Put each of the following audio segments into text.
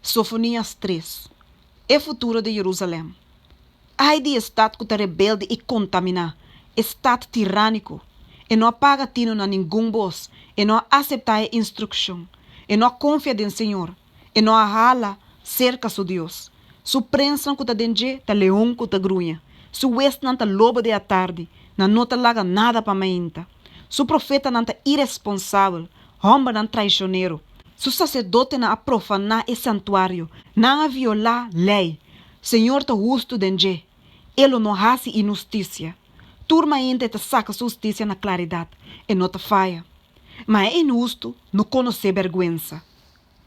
Sofonias 3. É futuro de Jerusalém. Ai de estado que está rebelde e contamina, estado tirânico, e não apaga tino na nenhum voz, e não aceita a instrução, e não confia em Senhor, e não ahala cerca su Deus. Su prensa que está dentro, tá leão que está grunha. Su west não tá lobo de a tarde, não nota laga nada para mainta. Su profeta não tá irresponsável, homem não traicioneiro. Su sacerdote não a profanar e santuário, não a violar lei. Senhor tá justo dentro. Ele não hace injustiça. Turma ainda te saca justiça na claridade e não te falha. Mas é injusto não conhecer vergüenza.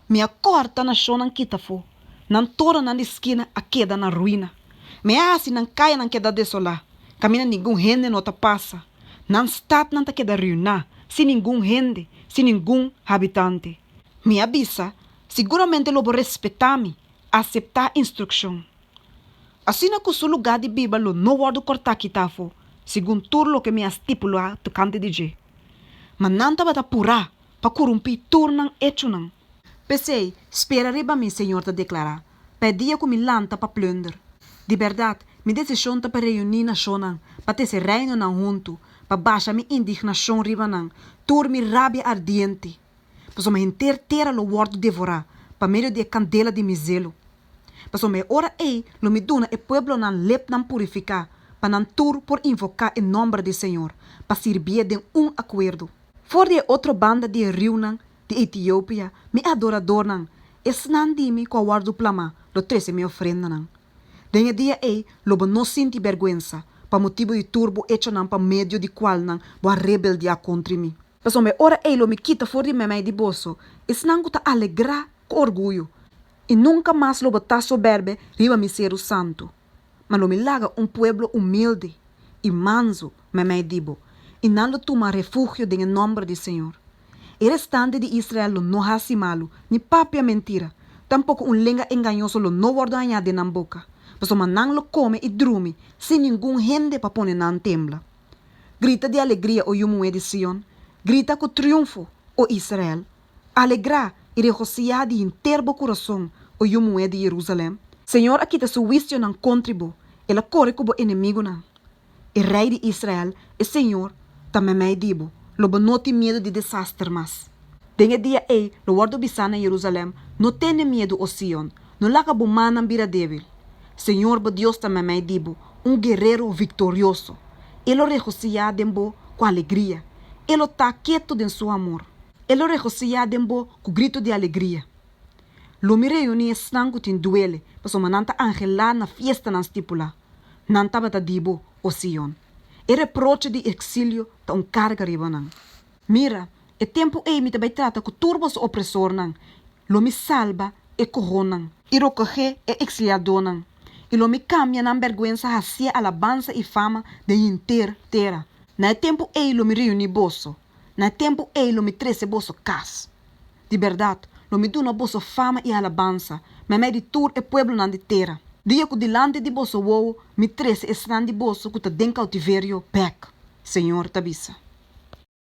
Minha corta na chona que fo. Não tora na esquina a queda na ruína. Me hace não caia na queda desolar. Camina ninguém gente não te passa. Não está não te queda ruinar. Sem ninguém gente, sem ninguém habitante. Me avisa, seguramente lo vou respeitar-me, aceitar instrução. Assim que o lugar de Bíblia não guardo cortar que tafo, segundo tudo o que me estipula tu cante de je. Mas não estava a apurar para corromper turnan echunan. Pensei, espera riba mi Senhor te declarar, pedia que me lanta para plunder. De verdade, me decisão para reunir na shonan, para ter se reino na junto, para baixar mi indignação riba nan, tur mi rabia ardiente. Paso me inteira lo guardo devorar, para meio de candela de mi zelo. Paso me ora lo me duna e pueblo nan lep nan purificar, para nan tur por invocar em nome de Senhor, para servir de acordo. For de outra banda de rio nan, de Etiópia, mi adorador nan, es nan di mi ko guardo plama, lo trece mi ofrenda nan. Denha dia lo não senti vergüenza, para motivo de turbo hecho nan para medio de qual nan, boa rebeldia contra mi. Paso me ora lo me quita for de me de bolso, es nan ta alegra com orgulho. E nunca mais lo botar soberbe riba mi ser santo. Mas lo me laga pueblo humilde e manso, me dibo, e não lo toma refúgio em nome de Senhor. E restante de Israel lo não hace malo, ni papia mentira, tampouco lenga engañoso lo não guarda añade na boca, mas não lo come e drume, sem nenhum gente para poner na tembla. Grita de alegria o yumu de Sion, grita com triunfo, o Israel. Alegra e regocijar de inteiro coração, o yumu de Jerusalém. Senhor, aqui está su juicio nan contribu, ela corre como inimigo nan. E rei de Israel, e Senhor, também me dibo, lobo não tem medo de desastre mais. Dengue dia lo guardo bisana em Jerusalém, não tem medo o Sion, não laga bumana bira débil. Senhor, bo Deus também me dibo, guerreiro vitorioso. Ele regocijar dembo com alegria. Ele está quieto em seu amor. Ele regocijar dembo com grito de alegria. Lo mi reuni snangu tin duele, paso mananta angela na fiesta nan stipula. Nanta bata dibo o Sion. E reproche de exílio ta carga riba nan. Mira, e tempo mi te bai trata ku turbos opressor nan. Lo mi salva e coronan. E recoge e exiliado nan. E lo mi cambia nan vergüenza hacia alabanza e fama de inter terra. Na tempo lo mi reuni bosso. Na tempo lo mi trece bosso cas. De verdade, lo me duna bosso fama e alabanza, me di tur e pueblo nan de terra. Dia ku dilante di bosso wow, mi trece estran di bosso ku ta den cautiverio back. Senhor tabisa.